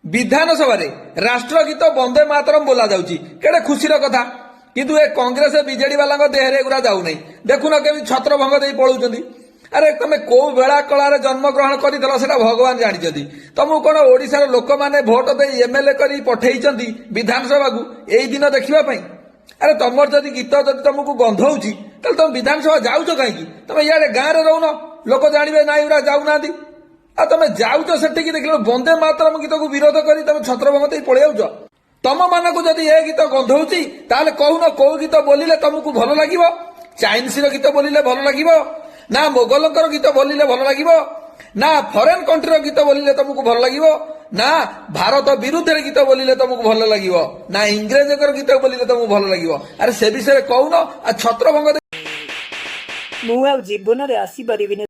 विधानसभा राष्ट्रगीत वंदे मातरम बोला जाउची केड़े खुशीर कथा किंतु ए कांग्रेस बीजेडी वाला देहरे एगुरा जाऊ नहीं देखुन केमी छत्रभंग दे पळौचंदी। अरे तुम कौ बेला कलार जन्म ग्रहण कर भगवान जानते तुमको कौन ओडिशार लोक मैंने भोट दे एमएलए कर पठेई विधानसभा को यही दिन देखापी। अरे तुम जदि गीत जदि तुमको गंधौची तुम विधानसभा जाऊच कहीं तुम इे गाँव में रोन लोक जानवे ना इरा जाऊना आ तुम जाऊच से देख वंदे मातरम गीत को विरोध कर तुम छत्रभंग दे पलैच तुम मान को जदि ये गीत गंधौची ताल कहून कौ गीत बोलिले तुमको भल लगे चाइनीज गीत बोलिले भल लगे ना मोगलंकर गीत बोलिले भल लगे ना फरेन कंट्री गीत बोलिले तुमको भल लगे ना भारत विरुद्ध गीत बोलिले तुमको भल लगे ना इंग्रेज गीत बोलिले तुमको भल लगे। अरे से विषय कहून आ छत्रभंग जीवन में आसी पारिबिनी।